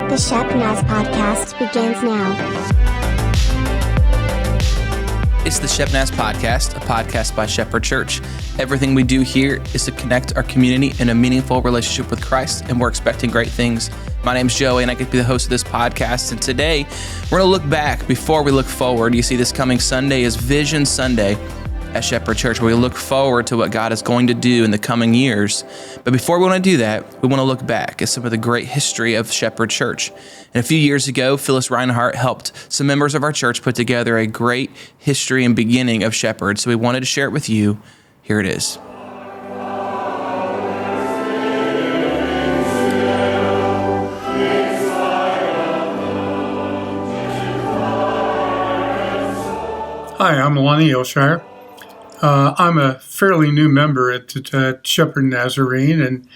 The Shepnaz podcast begins now. It's the Shepnaz podcast, a podcast by Shepherd Church. Everything we do here is to connect our community in a meaningful relationship with Christ, and we're expecting great things. My name's Joey, and I get to be the host of this podcast. And today, we're going to look back before we look forward. You see, this coming Sunday is Vision Sunday at Shepherd Church, where we look forward to what God is going to do in the coming years. But before we want to do that, we want to look back at some of the great history of Shepherd Church. And a few years ago, Phyllis Reinhardt helped some members of our church put together a great history and beginning of Shepherd. So we wanted to share it with you. Here it is. Hi, I'm Lonnie Usher. I'm a fairly new member at Shepherd Nazarene, and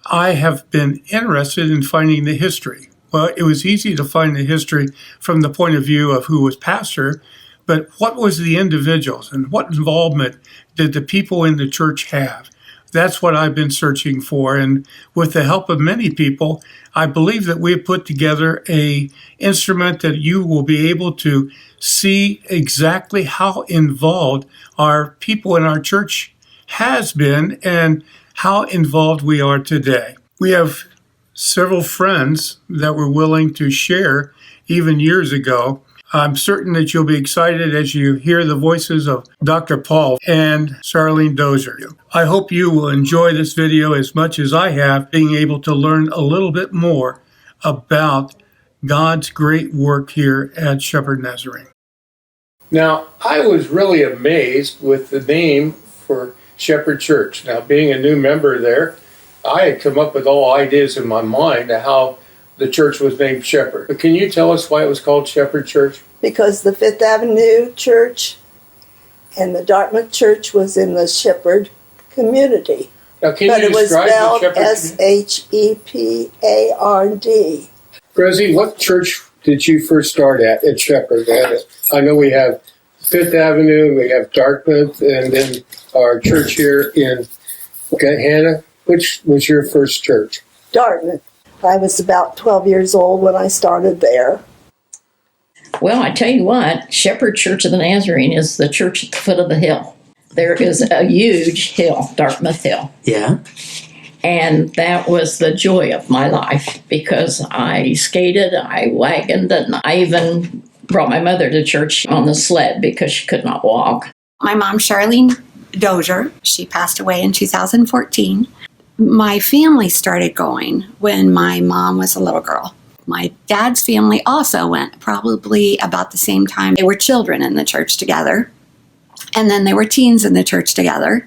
I have been interested in finding the history. Well, it was easy to find the history from the point of view of who was pastor, but what was the individuals and what involvement did the people in the church have? That's what I've been searching for, and with the help of many people, I believe that we have put together an instrument that you will be able to see exactly how involved our people in our church has been and how involved we are today. We have several friends that were willing to share even years ago. I'm certain that you'll be excited as you hear the voices of Dr. Paul and Charlene Dozier. I hope you will enjoy this video as much as I have, being able to learn a little bit more about God's great work here at Shepherd Nazarene. Now, I was really amazed with the name for Shepherd Church. Now, being a new member there, I had come up with all ideas in my mind of how the church was named Shepherd. But can you tell us why it was called Shepherd Church? Because the Fifth Avenue Church and the Dartmouth Church was in the Shepherd community. Now, can you describe the Shepherd community? Shepard. Grezzy, what church did you first start at Shepherd? I know we have Fifth Avenue, we have Dartmouth, and then our church here in Hannah. Which was your first church? Dartmouth. I was about 12 years old when I started there. Well, I tell you what, Shepherd Church of the Nazarene is the church at the foot of the hill. There is a huge hill, Dartmouth Hill. Yeah. And that was the joy of my life because I skated, I wagoned, and I even brought my mother to church on the sled because she could not walk. My mom, Charlene Dozier, she passed away in 2014. My family started going when my mom was a little girl. My dad's family also went probably about the same time. They were children in the church together. And then they were teens in the church together.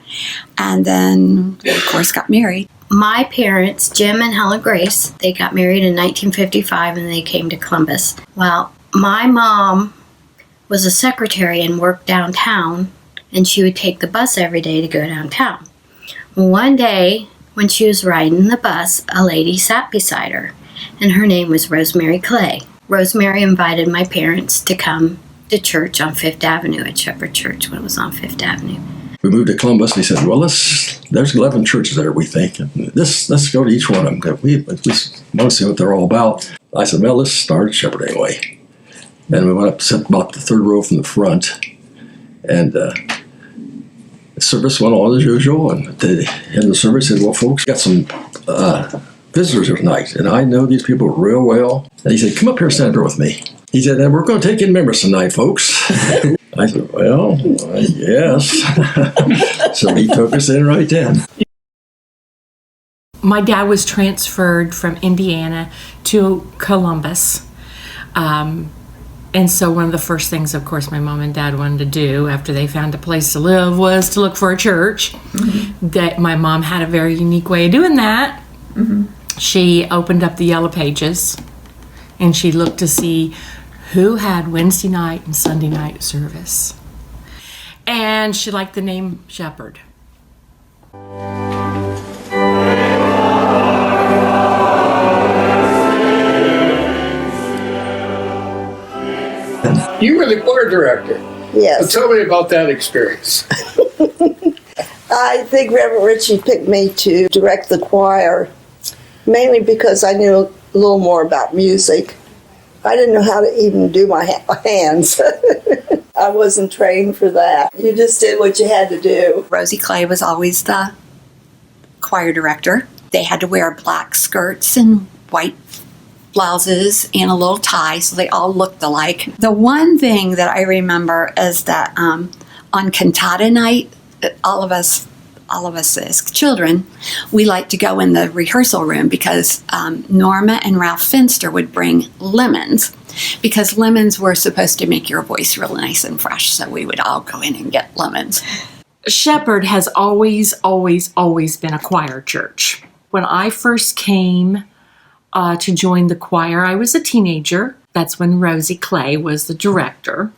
And then, of course, got married. My parents, Jim and Helen Grace, they got married in 1955 and they came to Columbus. Well, my mom was a secretary and worked downtown, and she would take the bus every day to go downtown. One day, when she was riding the bus, a lady sat beside her, and her name was Rosemary Clay. Rosemary invited my parents to come to church on Fifth Avenue at Shepherd Church when it was on Fifth Avenue. We moved to Columbus, and he said, well, there's 11 churches there, we think. And let's go to each one of them. We want to see what they're all about. I said, well, let's start at Shepherd anyway. And we went up to about the third row from the front, and the service went on as usual, and at the end of the service, he said, well, folks, got some visitors tonight, and I know these people real well. And he said, come up here and stand there with me. He said, and we're going to take in members tonight, folks. I said, well, yes. So he took us in right then. My dad was transferred from Indiana to Columbus. And so one of the first things, of course, my mom and dad wanted to do after they found a place to live was to look for a church. Mm-hmm. That my mom had a very unique way of doing that. Mm-hmm. She opened up the Yellow Pages and she looked to see who had Wednesday night and Sunday night service. And she liked the name Shepherd. You were the choir director. Yes. So tell me about that experience. I think Reverend Ritchie picked me to direct the choir, mainly because I knew a little more about music. I didn't know how to even do my hands. I wasn't trained for that. You just did what you had to do. Rosie Clay was always the choir director. They had to wear black skirts and white blouses and a little tie, so they all looked alike. The one thing that I remember is that on cantata night, all of us as children, we liked to go in the rehearsal room because Norma and Ralph Finster would bring lemons, because lemons were supposed to make your voice real nice and fresh, so we would all go in and get lemons. Shepherd has always been a choir church. When I first came to join the choir, I was a teenager. That's when Rosie Clay was the director.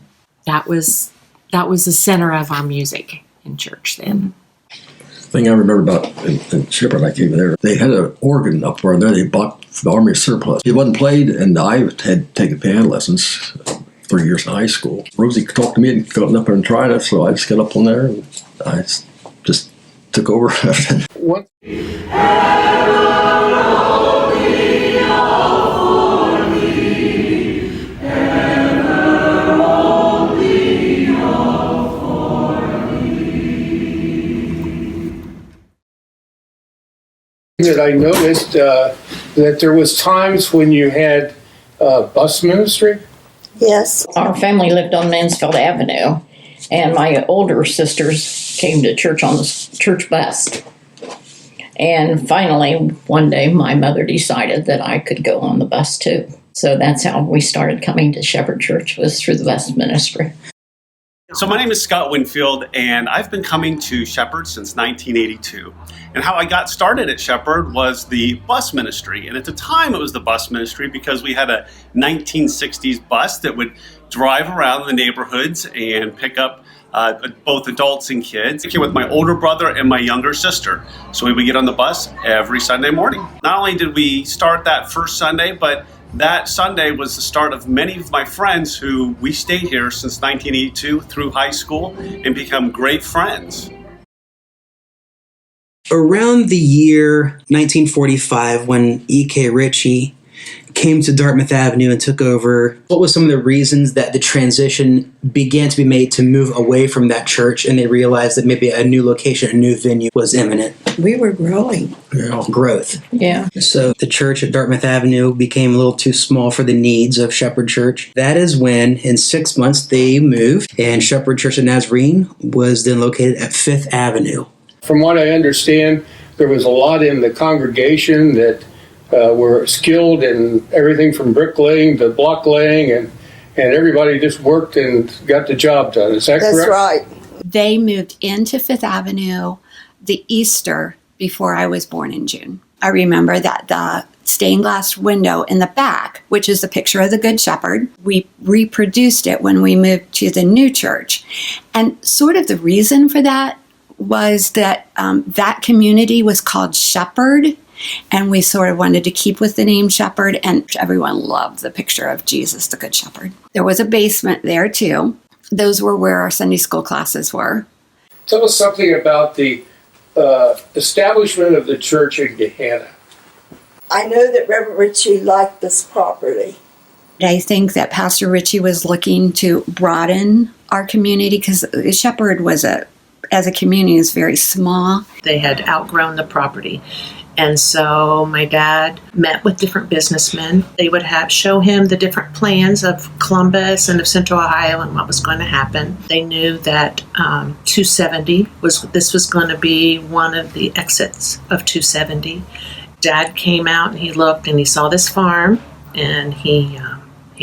That was the center of our music in church then. Thing I remember about in Shepherd, I came there, they had an organ up where there they bought the Army surplus. It wasn't played, and I had taken piano lessons 3 years in high school. Rosie talked to me and got up there and tried it, so I just got up on there and I just took over. What? That I noticed that there was times when you had bus ministry. Yes. Our family lived on Mansfield Avenue, and my older sisters came to church on the church bus. And finally, one day, my mother decided that I could go on the bus too. So that's how we started coming to Shepherd Church, was through the bus ministry. So my name is Scott Winfield, and I've been coming to Shepherd since 1982. And how I got started at Shepherd was the bus ministry. And at the time, it was the bus ministry because we had a 1960s bus that would drive around the neighborhoods and pick up both adults and kids. I came with my older brother and my younger sister. So we would get on the bus every Sunday morning. Not only did we start that first Sunday, but that Sunday was the start of many of my friends who we stayed here since 1982 through high school and become great friends. Around the year 1945, when E.K. Ritchie came to Dartmouth Avenue and took over, what was some of the reasons that the transition began to be made to move away from that church, and they realized that maybe a new location, a new venue was imminent? We were growing. Yeah. Growth. Yeah. So the church at Dartmouth Avenue became a little too small for the needs of Shepherd Church. That is when, in 6 months, they moved, and Shepherd Church of Nazarene was then located at 5th Avenue. From what I understand, there was a lot in the congregation that were skilled in everything from bricklaying to block laying, and everybody just worked and got the job done. Is that correct? That's right. They moved into Fifth Avenue the Easter before I was born in June. I remember that the stained glass window in the back, which is the picture of the Good Shepherd, we reproduced it when we moved to the new church. And sort of the reason for that was that that community was called Shepherd, and we sort of wanted to keep with the name Shepherd, and everyone loved the picture of Jesus, the Good Shepherd. There was a basement there, too. Those were where our Sunday school classes were. Tell us something about the establishment of the church in Gehenna. I know that Reverend Ritchie liked this property. I think that Pastor Ritchie was looking to broaden our community, because Shepherd was as a community, is very small. They had outgrown the property. And so my dad met with different businessmen. They would show him the different plans of Columbus and of Central Ohio and what was going to happen. They knew that 270 was going to be one of the exits of 270. Dad came out and he looked and he saw this farm, and he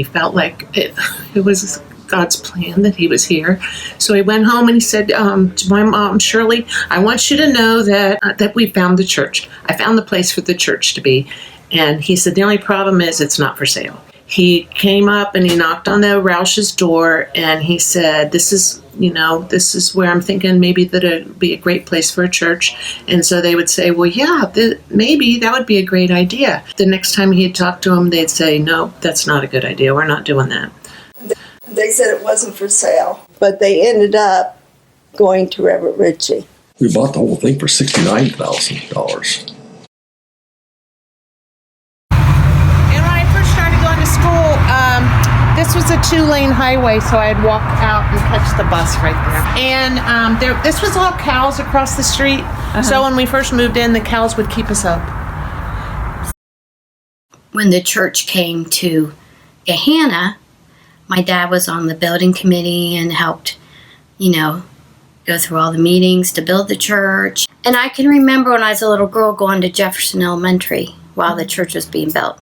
felt like it was God's plan that he was here. So he went home and he said to my mom, Shirley, I want you to know that we found the church. I found the place for the church to be. And he said, the only problem is it's not for sale. He came up and he knocked on the Roush's door, and he said, this is where I'm thinking maybe that it would be a great place for a church. And so they would say, well, yeah, maybe that would be a great idea. The next time he'd talk to them, they'd say, no, that's not a good idea. We're not doing that. They said it wasn't for sale, but they ended up going to Reverend Ritchie. We bought the whole thing for $69,000. a 2-lane highway, so I'd walk out and catch the bus right there. And this was all cows across the street. So when we first moved in, the cows would keep us up. When the church came to Gehanna, my dad was on the building committee and helped, go through all the meetings to build the church. And I can remember when I was a little girl going to Jefferson Elementary while the church was being built.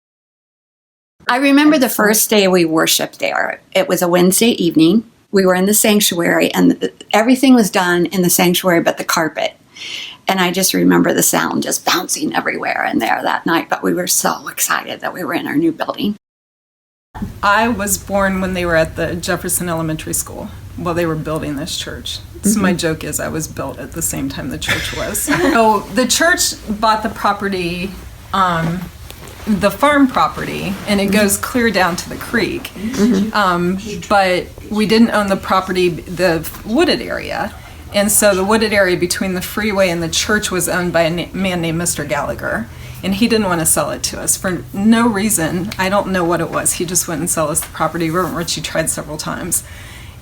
I remember the first day we worshiped there. It was a Wednesday evening. We were in the sanctuary, and everything was done in the sanctuary but the carpet. And I just remember the sound just bouncing everywhere in there that night. But we were so excited that we were in our new building. I was born when they were at the Jefferson Elementary School while they were building this church. So my joke is I was built at the same time the church was. So the church bought the property, the farm property, and it goes clear down to the creek. But we didn't own the property, the wooded area. And so the wooded area between the freeway and the church was owned by a man named Mr. Gallagher. And he didn't want to sell it to us for no reason. I don't know what it was. He just wouldn't sell us the property. Reverend Ritchie tried several times.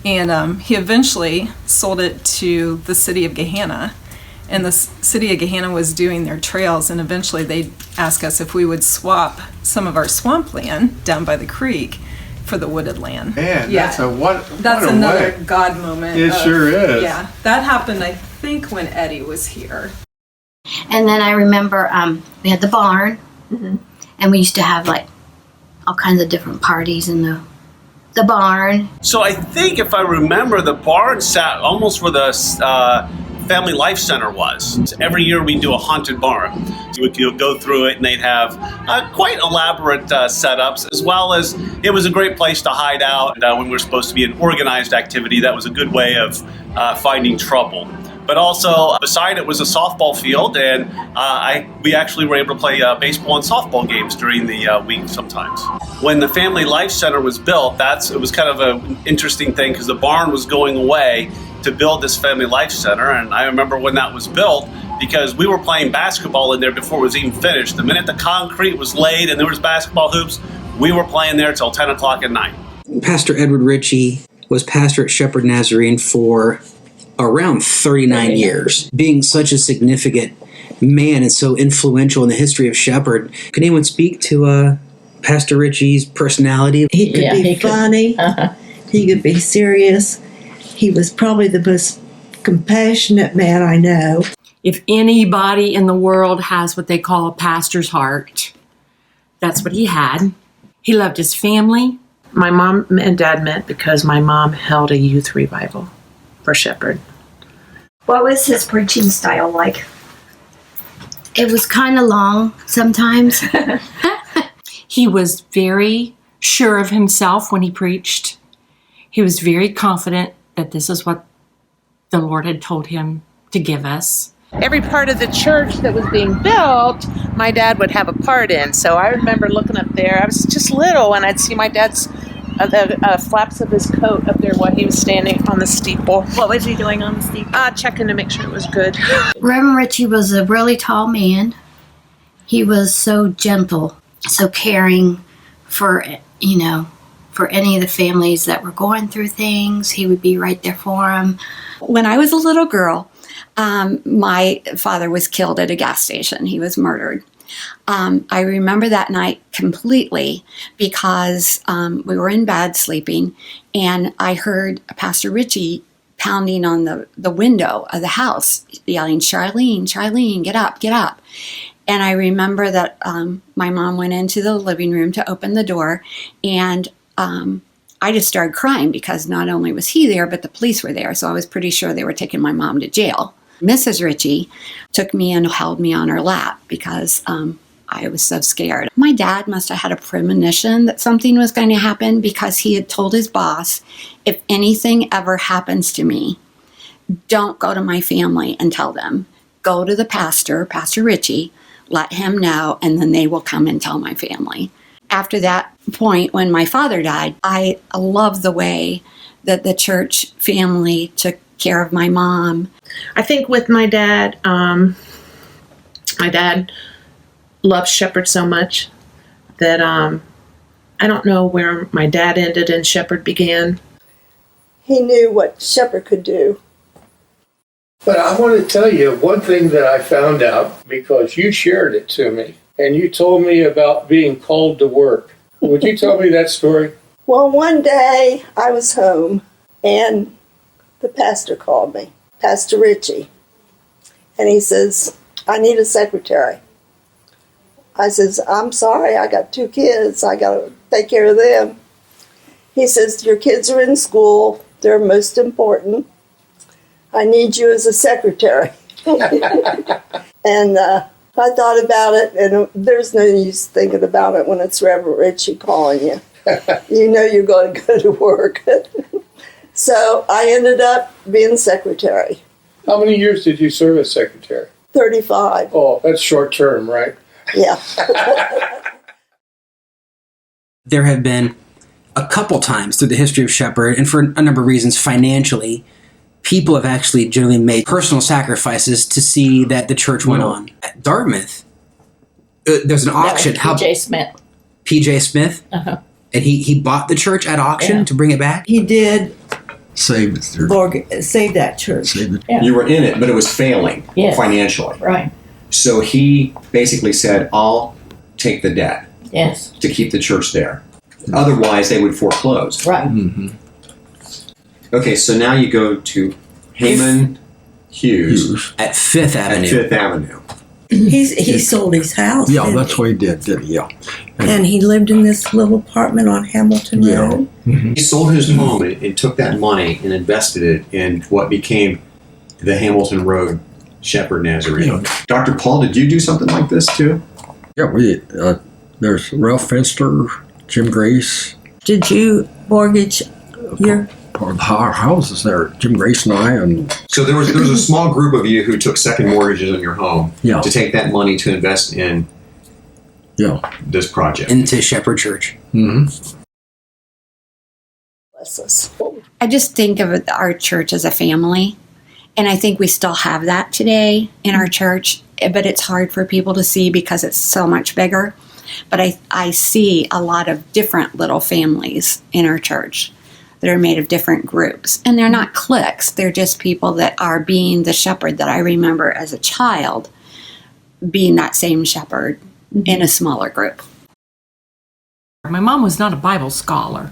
And he eventually sold it to the city of Gehanna. And the city of Gehanna was doing their trails, and eventually they asked us if we would swap some of our swampland down by the creek for the wooded land. Man, Yeah. that's another way. God moment. It sure is. Yeah, that happened, I think, when Eddie was here. And then I remember we had the barn, and we used to have all kinds of different parties in the barn. So I think if I remember, the barn sat almost where the Family Life Center was. Every year we do a haunted barn. You would go through it, and they'd have quite elaborate setups, as well as it was a great place to hide out. When we were supposed to be an organized activity, that was a good way of finding trouble. But also, beside it was a softball field, and we actually were able to play baseball and softball games during the week sometimes. When the Family Life Center was built, it was kind of an interesting thing, because the barn was going away to build this Family Life Center. And I remember when that was built, because we were playing basketball in there before it was even finished. The minute the concrete was laid and there was basketball hoops, we were playing there till 10 o'clock at night. Pastor Edward Ritchie was pastor at Shepherd Nazarene for around 39 years. Being such a significant man and so influential in the history of Shepherd, can anyone speak to Pastor Ritchie's personality? He could be funny. He could be serious. He was probably the most compassionate man I know. If anybody in the world has what they call a pastor's heart, that's what he had. He loved his family. My mom and dad met because my mom held a youth revival for Shepherd. What was his preaching style like? It was kind of long sometimes. He was very sure of himself when he preached. He was very confident that this is what the Lord had told him to give us. Every part of the church that was being built, my dad would have a part in. So I remember looking up there. I was just little, and I'd see my dad's the flaps of his coat up there while he was standing on the steeple. What was he doing on the steeple? Checking to make sure it was good. Reverend Ritchie was a really tall man. He was so gentle, so caring for any of the families that were going through things. He would be right there for them. When I was a little girl, my father was killed at a gas station. He was murdered. I remember that night completely because we were in bed sleeping, and I heard Pastor Ritchie pounding on the window of the house, yelling, "Charlene, Charlene, get up, get up." And I remember that my mom went into the living room to open the door, and I just started crying because not only was he there, but the police were there. So I was pretty sure they were taking my mom to jail. Mrs. Ritchie took me and held me on her lap because I was so scared. My dad must have had a premonition that something was going to happen because he had told his boss, if anything ever happens to me, don't go to my family and tell them. Go to the pastor, Pastor Ritchie, let him know, and then they will come and tell my family. After that point, when my father died, I loved the way that the church family took care of my mom. I think with my dad loved Shepherd so much that I don't know where my dad ended and Shepherd began. He knew what Shepherd could do. But I want to tell you one thing that I found out because you shared it to me, and you told me about being called to work. Would you tell me that story? Well, one day I was home, and the pastor called me, Pastor Ritchie, and he says, I need a secretary. I says, I'm sorry, I got 2 kids. I got to take care of them. He says, your kids are in school. They're most important. I need you as a secretary. And I thought about it, and there's no use thinking about it when it's Reverend Ritchie calling you. You know you're going to go to work. So I ended up being secretary. How many years did you serve as secretary? 35. Oh, that's short term, right? Yeah. There have been a couple times through the history of Shepherd, and for a number of reasons financially, people have actually generally made personal sacrifices to see that the church went on. At Dartmouth, there's an auction. P.J. Smith. P.J. Smith? Uh-huh. And he bought the church at auction to bring it back? He did Save that church. Yeah. You were in it, but it was failing financially. Right. So he basically said, I'll take the debt Yes. to keep the church there. Otherwise, they would foreclose. Right. Mm-hmm. Okay, so now you go to Haman Hughes at Fifth Avenue. At Fifth Avenue. He sold his house. Yeah, didn't that's what he did, didn't he? Yeah. And he lived in this little apartment on Hamilton Road. Mm-hmm. He sold his home and took that money and invested it in what became the Hamilton Road Shepherd Nazarene. Yeah. Dr. Paul, did you do something like this too? Yeah, there's Ralph Fenster, Jim Grace. Did you mortgage your... Our houses there, Jim Grace and I. And so there was a small group of you who took second mortgages on your home to take that money to invest in this project. Into Shepherd Church. Mm-hmm. Bless us. I just think of our church as a family, and I think we still have that today in our church, but it's hard for people to see because it's so much bigger. But I see a lot of different little families in our church that are made of different groups. And they're not cliques. They're just people that are being the shepherd that I remember as a child being that same shepherd in a smaller group. My mom was not a Bible scholar,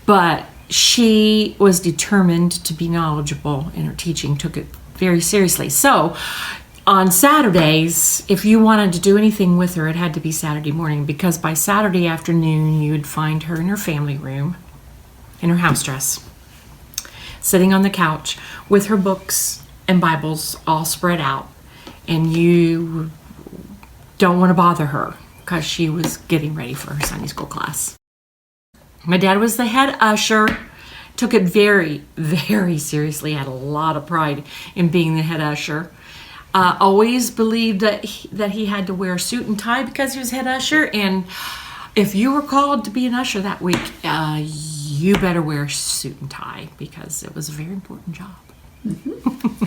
but she was determined to be knowledgeable in her teaching, took it very seriously. So on Saturdays, if you wanted to do anything with her, it had to be Saturday morning, because by Saturday afternoon, you'd find her in her family room, in her house dress, sitting on the couch with her books and Bibles all spread out. And you don't want to bother her because she was getting ready for her Sunday school class. My dad was the head usher, took it very, very seriously, had a lot of pride in being the head usher. Always believed that he had to wear a suit and tie because he was head usher, and if you were called to be an usher that week, you better wear a suit and tie because it was a very important job. Mm-hmm.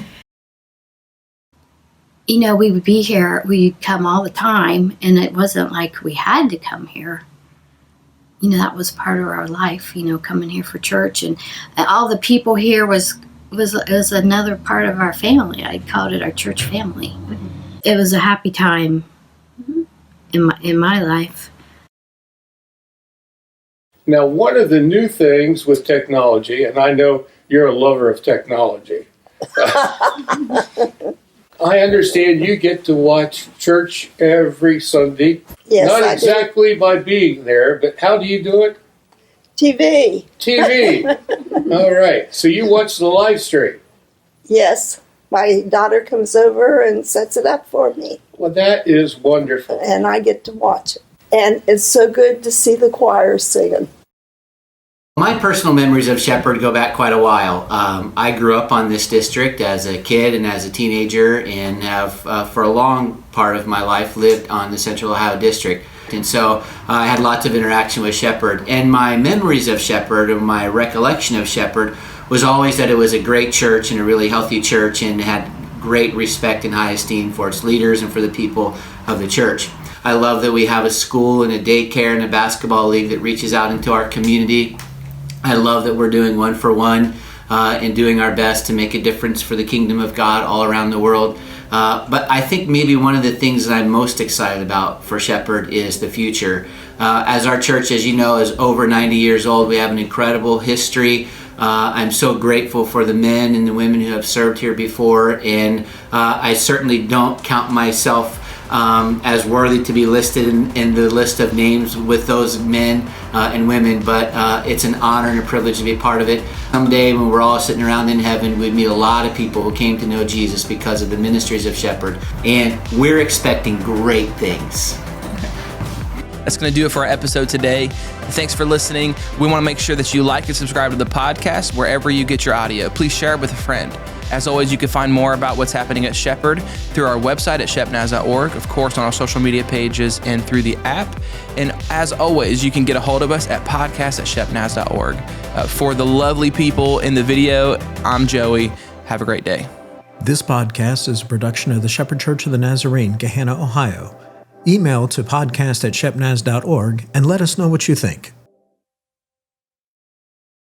You know, we would be here, we'd come all the time, and it wasn't like we had to come here. You know, that was part of our life, you know, coming here for church. And all the people here was another part of our family. I called it our church family. Mm-hmm. It was a happy time in my life. Now, one of the new things with technology, and I know you're a lover of technology, I understand you get to watch church every Sunday. Yes, Not I exactly by being there, but how do you do it? TV. All right. So you watch the live stream. Yes. My daughter comes over and sets it up for me. Well, that is wonderful. And I get to watch it. And it's so good to see the choir singing. My personal memories of Shepherd go back quite a while. I grew up on this district as a kid and as a teenager, and have for a long part of my life lived on the Central Ohio district. And so I had lots of interaction with Shepherd. And my memories of Shepherd, or my recollection of Shepherd, was always that it was a great church and a really healthy church, and had great respect and high esteem for its leaders and for the people of the church. I love that we have a school and a daycare and a basketball league that reaches out into our community. I love that we're doing 1 for 1 and doing our best to make a difference for the kingdom of God all around the world. But I think maybe one of the things that I'm most excited about for Shepherd is the future. As our church, as you know, is over 90 years old, we have an incredible history. I'm so grateful for the men and the women who have served here before, and I certainly don't count myself as worthy to be listed in the list of names with those men and women, but it's an honor and a privilege to be a part of it. Someday when we're all sitting around in heaven, we meet a lot of people who came to know Jesus because of the ministries of Shepherd, and we're expecting great things. That's going to do it for our episode today. Thanks for listening. We want to make sure that you like and subscribe to the podcast wherever you get your audio. Please share it with a friend. As always, you can find more about what's happening at Shepherd through our website at shepnaz.org, of course, on our social media pages and through the app. And as always, you can get a hold of us at podcast@shepnaz.org. For the lovely people in the video, I'm Joey. Have a great day. This podcast is a production of the Shepherd Church of the Nazarene, Gahanna, Ohio. Email to podcast@shepnaz.org and let us know what you think.